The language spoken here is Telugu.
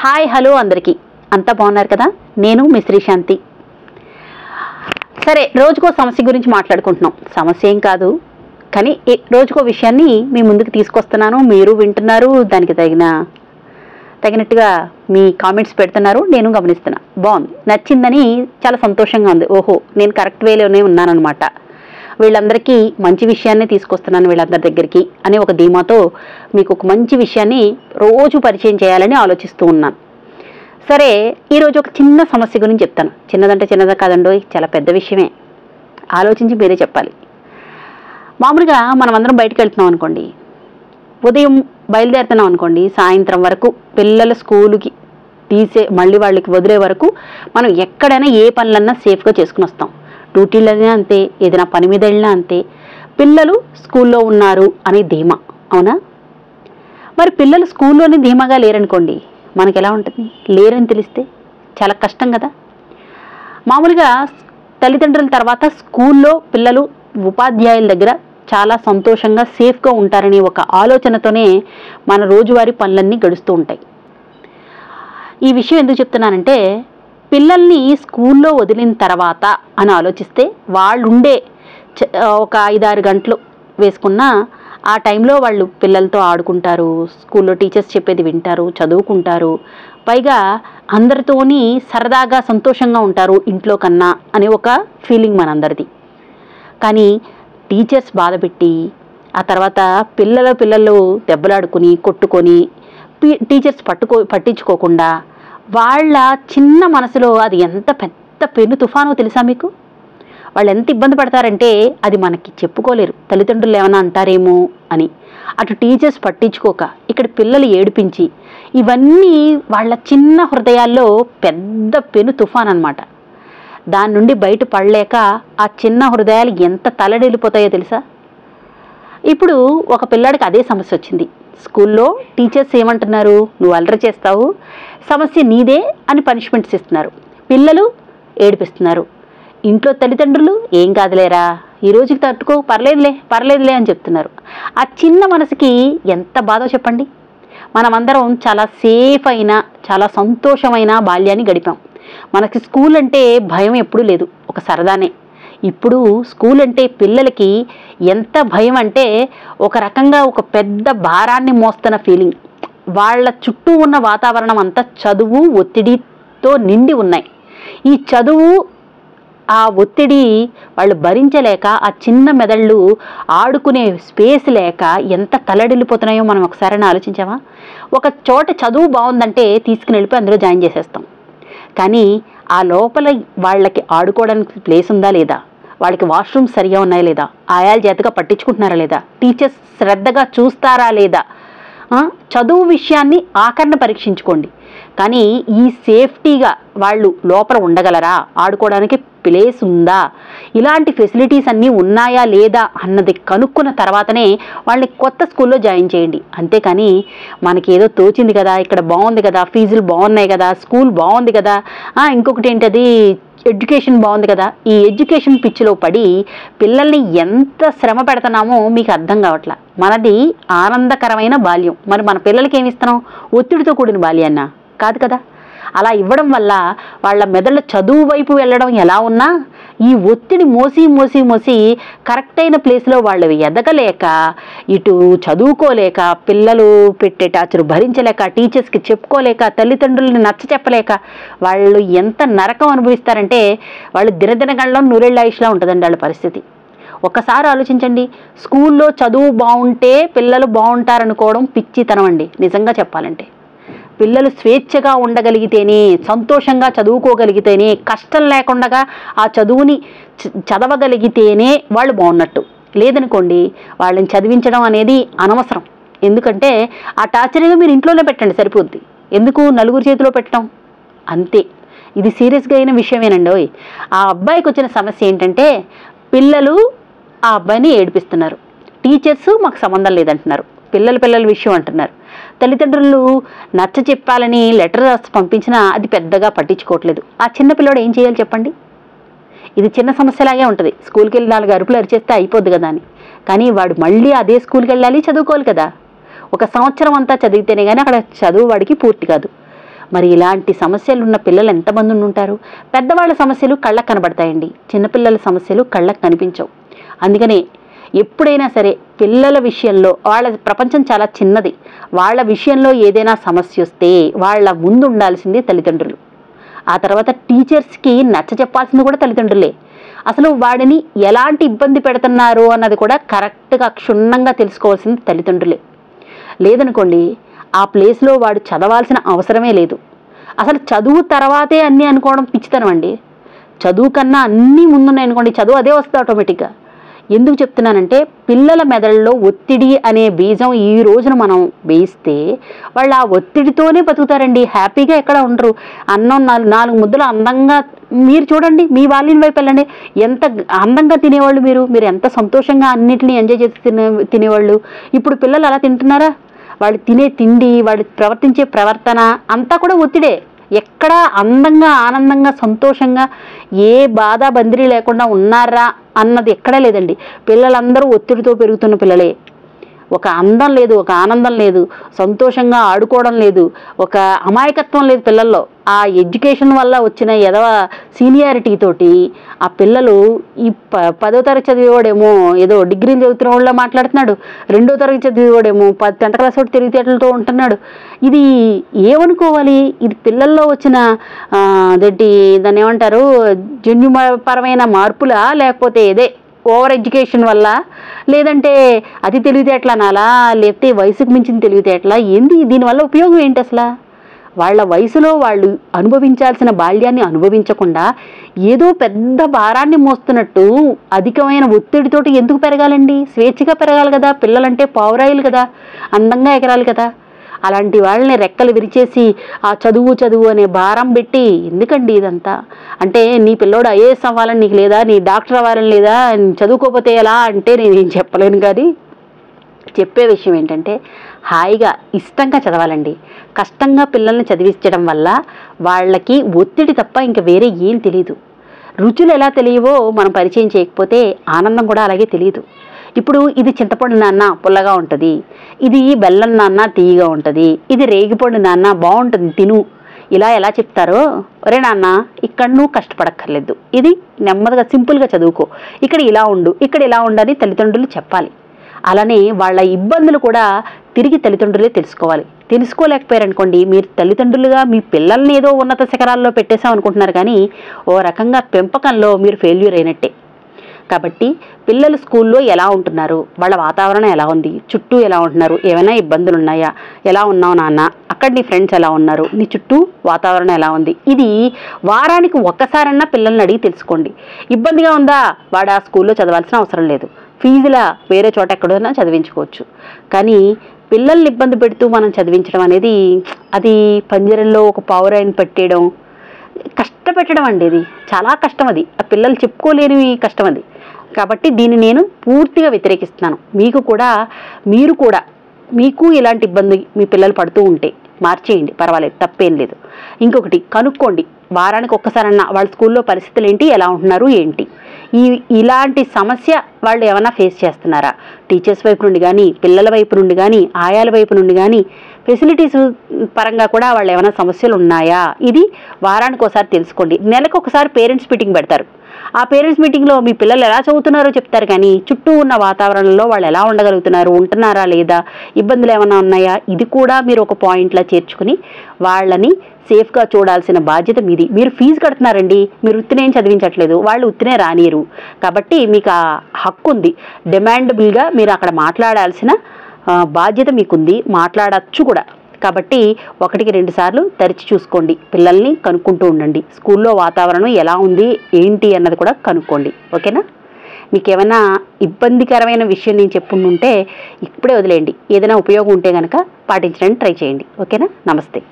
హాయ్ హలో అందరికీ అంతా బాగున్నారు కదా? నేను మీ శ్రీశాంతి. సరే, రోజుకో సమస్య గురించి మాట్లాడుకుంటున్నాం. సమస్య ఏం కాదు, కానీ రోజుకో విషయాన్ని మీ ముందుకు తీసుకొస్తున్నాను. మీరు వింటున్నారు, దానికి తగినట్టుగా మీ కామెంట్స్ పెడుతున్నారు, నేను గమనిస్తున్నా. బాగుంది, నచ్చిందని చాలా సంతోషంగా ఉంది. ఓహో, నేను కరెక్ట్ వేలోనే ఉన్నానన్నమాట. వీళ్ళందరికీ మంచి విషయాన్ని తీసుకొస్తున్నాను వీళ్ళందరి దగ్గరికి అనే ఒక ధీమాతో మీకు ఒక మంచి విషయాన్ని రోజు పరిచయం చేయాలని ఆలోచిస్తూ ఉన్నాను. సరే, ఈరోజు ఒక చిన్న సమస్య గురించి చెప్తాను. చిన్నదంటే చిన్నదా కాదండోయ్, చాలా పెద్ద విషయమే. ఆలోచించి మీరే చెప్పాలి. మామూలుగా మనం అందరం బయటకు వెళ్తున్నాం అనుకోండి, ఉదయం బయలుదేరుతున్నాం అనుకోండి, సాయంత్రం వరకు పిల్లల స్కూలుకి మళ్ళీ వాళ్ళకి వదిలే వరకు మనం ఎక్కడైనా ఏ పనులన్నా సేఫ్గా చేసుకుని వస్తాం. డ్యూటీలైనా అంతే, ఏదైనా పని మీద వెళ్ళినా అంతే. పిల్లలు స్కూల్లో ఉన్నారు అనే ధీమా, అవునా? మరి పిల్లలు స్కూల్లోనే ధీమాగా లేరనుకోండి, మనకి ఎలా ఉంటుంది? లేరని తెలిస్తే చాలా కష్టం కదా. మామూలుగా తల్లిదండ్రుల తర్వాత స్కూల్లో పిల్లలు ఉపాధ్యాయుల దగ్గర చాలా సంతోషంగా సేఫ్గా ఉంటారనే ఒక ఆలోచనతోనే మన రోజువారీ పనులన్నీ గడుస్తూ ఉంటాయి. ఈ విషయం ఎందుకు చెప్తున్నానంటే, పిల్లల్ని స్కూల్లో వదిలిన తర్వాత అని ఆలోచిస్తే వాళ్ళు ఉండే ఒక 5-6 గంటలు వేసుకున్న ఆ టైంలో వాళ్ళు పిల్లలతో ఆడుకుంటారు, స్కూల్లో టీచర్స్ చెప్పేది వింటారు, చదువుకుంటారు, పైగా అందరితోని సరదాగా సంతోషంగా ఉంటారు ఇంట్లో కన్నా అనే ఒక ఫీలింగ్ మనందరిది. కానీ టీచర్స్ బాధపెట్టి ఆ తర్వాత పిల్లలు దెబ్బలాడుకుని కొట్టుకొని టీచర్స్ పట్టించుకోకుండా వాళ్ళ చిన్న మనసులో అది ఎంత పెద్ద పెను తుఫానో తెలుసా మీకు? వాళ్ళు ఎంత ఇబ్బంది పడతారంటే అది మనకి చెప్పుకోలేరు. తల్లిదండ్రులు ఏమైనా అంటారేమో అని అటు టీచర్స్ పట్టించుకోక ఇక్కడ పిల్లలు ఏడిపించి ఇవన్నీ వాళ్ళ చిన్న హృదయాల్లో పెద్ద పెను తుఫాన్ అన్నమాట. దాని నుండి బయట పడలేక ఆ చిన్న హృదయాలు ఎంత తలడిల్లిపోతాయో తెలుసా? ఇప్పుడు ఒక పిల్లాడికి అదే సమస్య వచ్చింది. స్కూల్లో టీచర్స్ ఏమంటున్నారు? నువ్వు అల్లరి చేస్తావు, సమస్య నీదే అని పనిష్మెంట్స్ ఇస్తున్నారు. పిల్లలు ఏడిపిస్తున్నారు. ఇంట్లో తల్లిదండ్రులు ఏం కాదులేరా, ఈ రోజుకి తట్టుకో, పర్లేదులే అని చెప్తున్నారు. ఆ చిన్న మనసుకి ఎంత బాధో చెప్పండి. మనమందరం చాలా సేఫ్ అయిన చాలా సంతోషమైన బాల్యాన్ని గడిపాం. మనకి స్కూల్ అంటే భయం ఎప్పుడూ లేదు, ఒక సరదానే. ఇప్పుడు స్కూల్ అంటే పిల్లలకి ఎంత భయం అంటే ఒక రకంగా ఒక పెద్ద భారాన్ని మోస్తున్న ఫీలింగ్. వాళ్ళ చుట్టూ ఉన్న వాతావరణం అంతా చదువు ఒత్తిడితో నిండి ఉన్నాయి. ఈ చదువు ఆ ఒత్తిడి వాళ్ళు భరించలేక ఆ చిన్న మెదళ్ళు ఆడుకునే స్పేస్ లేక ఎంత తల్లడిల్లిపోతున్నాయో మనం ఒకసారైనా ఆలోచించామా? ఒక చోట చదువు బాగుందంటే తీసుకుని వెళ్ళిపోయి అందులో జాయిన్ చేసేస్తాం. కానీ ఆ లోపల వాళ్ళకి ఆడుకోవడానికి ప్లేస్ ఉందా లేదా, వాళ్ళకి వాష్రూమ్స్ సరిగా ఉన్నాయా లేదా, ఆయాల చేతగా పట్టించుకుంటున్నారా లేదా, టీచర్స్ శ్రద్ధగా చూస్తారా లేదా, చదువు విషయాన్ని ఆఖరణ పరీక్షించుకోండి. కానీ ఈ సేఫ్టీగా వాళ్ళు లోపల ఉండగలరా, ఆడుకోవడానికి ప్లేస్ ఉందా, ఇలాంటి ఫెసిలిటీస్ అన్నీ ఉన్నాయా లేదా అన్నది కనుక్కున్న తర్వాతనే వాళ్ళని కొత్త స్కూల్లో జాయిన్ చేయండి. అంతేకాని మనకి ఏదో తోచింది కదా, ఇక్కడ బాగుంది కదా, ఫీజులు బాగున్నాయి కదా, స్కూల్ బాగుంది కదా, ఇంకొకటి ఏంటది ఎడ్యుకేషన్ బాగుంది కదా, ఈ ఎడ్యుకేషన్ పిచ్చిలో పడి పిల్లల్ని ఎంత శ్రమ పెడుతున్నామో మీకు అర్థం కావట్లా. మనది ఆనందకరమైన బాల్యం, మరి మన పిల్లలకి ఏమి ఇస్తున్నాం? ఒత్తిడితో కూడిన బాల్యాన్న కాదు కదా. అలా ఇవ్వడం వల్ల వాళ్ళ మెదళ్ళ చదువు వైపు వెళ్ళడం ఎలా ఉన్నా ఈ ఒత్తిడి మోసి కరెక్ట్ అయిన ప్లేస్లో వాళ్ళు ఎదగలేక, ఇటు చదువుకోలేక, పిల్లలు పెట్టే టార్చర్ భరించలేక, టీచర్స్కి చెప్పుకోలేక, తల్లిదండ్రులని నచ్చ చెప్పలేక వాళ్ళు ఎంత నరకం అనుభవిస్తారంటే వాళ్ళు దినదినగంలో నూరేళ్ళ ఉంటుందండి వాళ్ళ పరిస్థితి. ఒక్కసారి ఆలోచించండి. స్కూల్లో చదువు బాగుంటే పిల్లలు బాగుంటారనుకోవడం పిచ్చితనం అండి. నిజంగా చెప్పాలంటే పిల్లలు స్వేచ్ఛగా ఉండగలిగితేనే, సంతోషంగా చదువుకోగలిగితేనే, కష్టం లేకుండా ఆ చదువుని చదవగలిగితేనే వాళ్ళు బాగున్నట్టు. లేదనుకోండి వాళ్ళని చదివించడం అనేది అనవసరం. ఎందుకంటే ఆ టార్చర్గా మీరు ఇంట్లోనే పెట్టండి సరిపోద్ది. ఎందుకు నలుగురు చేతిలో పెట్టడం? అంతే. ఇది సీరియస్గా అయిన విషయమేనండి. ఆ అబ్బాయికి వచ్చిన సమస్య ఏంటంటే పిల్లలు ఆ అబ్బాయిని ఏడిపిస్తున్నారు, టీచర్స్ మాకు సంబంధం లేదంటున్నారు, పిల్లల విషయం అంటున్నారు. తల్లిదండ్రులు నచ్చ చెప్పాలని లెటర్ రాసి పంపించినా అది పెద్దగా పట్టించుకోవట్లేదు. ఆ చిన్నపిల్లడు ఏం చేయాలి చెప్పండి? ఇది చిన్న సమస్యలాగే ఉంటుంది. స్కూల్కి వెళ్ళి 4 అరుపులు అరిచేస్తే అయిపోద్ది కదా అని. కానీ వాడు మళ్ళీ అదే స్కూల్కి వెళ్ళాలి, చదువుకోవాలి కదా. ఒక సంవత్సరం అంతా చదివితేనే కానీ అక్కడ చదువు వాడికి పూర్తి కాదు. మరి ఇలాంటి సమస్యలు ఉన్న పిల్లలు ఎంతమంది ఉంటారు? పెద్దవాళ్ళ సమస్యలు కళ్ళకు కనబడతాయండి, చిన్నపిల్లల సమస్యలు కళ్ళకు కనిపించవు. అందుకనే ఎప్పుడైనా సరే పిల్లల విషయంలో వాళ్ళ ప్రపంచం చాలా చిన్నది. వాళ్ళ విషయంలో ఏదైనా సమస్య వస్తే వాళ్ళ ముందు ఉండాల్సింది తల్లిదండ్రులు. ఆ తర్వాత టీచర్స్కి నచ్చ చెప్పాల్సింది కూడా తల్లిదండ్రులే. అసలు వాడిని ఎలాంటి ఇబ్బంది పెడుతున్నారు అన్నది కూడా కరెక్ట్గా క్షుణ్ణంగా తెలుసుకోవాల్సింది తల్లిదండ్రులే. లేదనుకోండి ఆ ప్లేస్లో వాడు చదవాల్సిన అవసరమే లేదు. అసలు చదువు తర్వాతే అన్నీ అనుకోవడం పిచ్చితనం అండి. చదువు కన్నా అన్నీ ముందున్నాయి అనుకోండి, చదువు అదే వస్తుంది ఆటోమేటిక్గా. ఎందుకు చెప్తున్నానంటే పిల్లల మెదడులో ఒత్తిడి అనే బీజం ఈ రోజున మనం వేయిస్తే వాళ్ళు ఆ ఒత్తిడితోనే బతుకుతారండి, హ్యాపీగా ఎక్కడ ఉండరు. అన్నం నాలుగు ముద్దలు అందంగా మీరు చూడండి, మీ వాళ్ళని వైపు వెళ్ళండి, ఎంత అందంగా తినేవాళ్ళు మీరు ఎంత సంతోషంగా అన్నిటిని ఎంజాయ్ చేసి తినేవాళ్ళు. ఇప్పుడు పిల్లలు అలా తింటున్నారా? వాళ్ళు తినే తిండి, వాళ్ళు ప్రవర్తించే ప్రవర్తన అంతా కూడా ఒత్తిడే. ఎక్కడ అందంగా ఆనందంగా సంతోషంగా ఏ బాధ బందిరి లేకుండా ఉన్నారా అన్నది ఎక్కడా లేదండి. పిల్లలందరూ ఒత్తిడితో పెరుగుతున్న పిల్లలే. ఒక అందం లేదు, ఒక ఆనందం లేదు, సంతోషంగా ఆడుకోవడం లేదు, ఒక అమాయకత్వం లేదు పిల్లల్లో. ఆ ఎడ్యుకేషన్ వల్ల వచ్చిన ఎదవ సీనియారిటీతోటి ఆ పిల్లలు ఈ 10వ తరగతి చదివేవాడేమో ఏదో డిగ్రీలు చదువుతున్న వాళ్ళ మాట్లాడుతున్నాడు, 2వ తరగతి చదివేవాడేమో 10th క్లాస్ వాడు తెలివితేటలతో ఉంటున్నాడు. ఇది ఏమనుకోవాలి? ఇది పిల్లల్లో వచ్చిన అదేంటి దాన్ని ఏమంటారు, జన్యుపరమైన మార్పులా, లేకపోతే ఇదే ఓవర్ ఎడ్యుకేషన్ వల్ల, లేదంటే అతి తెలివితేటలు అనాలా, లేకపోతే వయసుకు మించిన తెలివితేటలా? ఏంది దీనివల్ల ఉపయోగం ఏంటి? అసలు వాళ్ళ వయసులో వాళ్ళు అనుభవించాల్సిన బాల్యాన్ని అనుభవించకుండా ఏదో పెద్ద భారాన్ని మోస్తున్నట్టు అధికమైన ఒత్తిడితోటి ఎందుకు పెరగాలండి? స్వేచ్ఛగా పెరగాలి కదా. పిల్లలంటే పావురాయిలు కదా, అందంగా ఎగరాలి కదా. అలాంటి వాళ్ళని రెక్కలు విరిచేసి ఆ చదువు అనే భారం పెట్టి ఎందుకండి ఇదంతా? అంటే నీ పిల్లోడు ఐఏఎస్ అవ్వాలని నీకు లేదా, నీ డాక్టర్ అవ్వాలని లేదా, చదువుకోకపోతే ఎలా అంటే నేనేం చెప్పలేను. కానీ చెప్పే విషయం ఏంటంటే హాయిగా ఇష్టంగా చదవాలండి. కష్టంగా పిల్లల్ని చదివించడం వల్ల వాళ్ళకి ఒత్తిడి తప్ప ఇంకా వేరే ఏం తెలియదు. రుచులు ఎలా తెలియవో మనం పరిచయం చేయకపోతే ఆనందం కూడా అలాగే తెలియదు. ఇప్పుడు ఇది చింతపండు నాన్న పుల్లగా ఉంటుంది, ఇది బెల్లం నాన్న తీయగా ఉంటుంది, ఇది రేగిపండు నాన్న బాగుంటుంది తిను, ఇలా ఎలా చెప్తారో, ఒరే నాన్న ఇక్కడ నువ్వు కష్టపడక్కర్లేదు, ఇది నెమ్మదిగా సింపుల్గా చదువుకో, ఇక్కడ ఇలా ఉండు, ఇక్కడ ఇలా ఉండని తల్లిదండ్రులు చెప్పాలి. అలానే వాళ్ళ ఇబ్బందులు కూడా తిరిగి తల్లిదండ్రులే తెలుసుకోవాలి. తెలుసుకోలేకపోయారనుకోండి, మీరు తల్లిదండ్రులుగా మీ పిల్లల్ని ఏదో ఉన్నత శిఖరాల్లో పెట్టేసాం అనుకుంటున్నారు, కానీ ఓ రకంగా పెంపకంలో మీరు ఫెయిల్యూర్ అయినట్టే. కాబట్టి పిల్లలు స్కూల్లో ఎలా ఉంటున్నారు, వాళ్ళ వాతావరణం ఎలా ఉంది, చుట్టూ ఎలా ఉంటున్నారు, ఏమైనా ఇబ్బందులు ఉన్నాయా, ఎలా ఉన్నావు నాన్న, అక్కడ నీ ఫ్రెండ్స్ ఎలా ఉన్నారు, నీ చుట్టూ వాతావరణం ఎలా ఉంది, ఇది వారానికి ఒక్కసారన్నా పిల్లల్ని అడిగి తెలుసుకోండి. ఇబ్బందిగా ఉందా, వాడు ఆ స్కూల్లో చదవాల్సిన అవసరం లేదు, ఫీజులా వేరే చోట ఎక్కడైనా చదివించుకోవచ్చు. కానీ పిల్లల్ని ఇబ్బంది పెడుతూ మనం చదివించడం అనేది అది పంజరంలో ఒక పావురాయిని పెట్టేయడం, కష్టపెట్టడం అండి. ఇది చాలా కష్టం, అది ఆ పిల్లలు చెప్పుకోలేని కష్టం అది. కాబట్టి దీన్ని నేను పూర్తిగా వ్యతిరేకిస్తున్నాను. మీరు కూడా మీకు ఇలాంటి ఇబ్బంది మీ పిల్లలు పడుతూ ఉంటే మార్చేయండి, పర్వాలేదు, తప్పేం లేదు. ఇంకొకటి కనుక్కోండి, వారానికి ఒక్కసారన్నా వాళ్ళ స్కూల్లో పరిస్థితులు ఏంటి, ఎలా ఉంటున్నారు ఏంటి, ఇలాంటి సమస్య వాళ్ళు ఏమైనా ఫేస్ చేస్తున్నారా, టీచర్స్ వైపు నుండి కానీ, పిల్లల వైపు నుండి కానీ, ఆయాల వైపు నుండి కానీ, ఫెసిలిటీస్ పరంగా కూడా వాళ్ళు ఏమైనా సమస్యలు ఉన్నాయా, ఇది వారానికి ఒకసారి తెలుసుకోండి. నెలకు ఒకసారి పేరెంట్స్ మీటింగ్ పెడతారు. ఆ పేరెంట్స్ మీటింగ్లో మీ పిల్లలు ఎలా చదువుతున్నారో చెప్తారు, కానీ చుట్టూ ఉన్న వాతావరణంలో వాళ్ళు ఎలా ఉండగలుగుతున్నారు, ఉంటున్నారా లేదా, ఇబ్బందులు ఏమైనా ఉన్నాయా, ఇది కూడా మీరు ఒక పాయింట్లా చేర్చుకుని వాళ్ళని సేఫ్గా చూడాల్సిన బాధ్యత మీది. మీరు ఫీజు కడుతున్నారండి, మీరు ఉత్తినేం చదివించట్లేదు, వాళ్ళు ఉత్తినే రానియరు. కాబట్టి మీకు ఆ హక్కు ఉంది, డిమాండబుల్గా మీరు అక్కడ మాట్లాడాల్సిన బాధ్యత మీకుంది, మాట్లాడచ్చు కూడా. కాబట్టి 1-2 సార్లు తరిచి చూసుకోండి, పిల్లల్ని కనుక్కుంటూ ఉండండి, స్కూల్లో వాతావరణం ఎలా ఉంది ఏంటి అన్నది కూడా కనుక్కోండి. ఓకేనా? మీకు ఏమైనా ఇబ్బందికరమైన విషయం నేను చెప్పుంటే ఇప్పుడే వదిలేయండి. ఏదైనా ఉపయోగం ఉంటే కనుక పాటించడానికి ట్రై చేయండి. ఓకేనా? నమస్తే.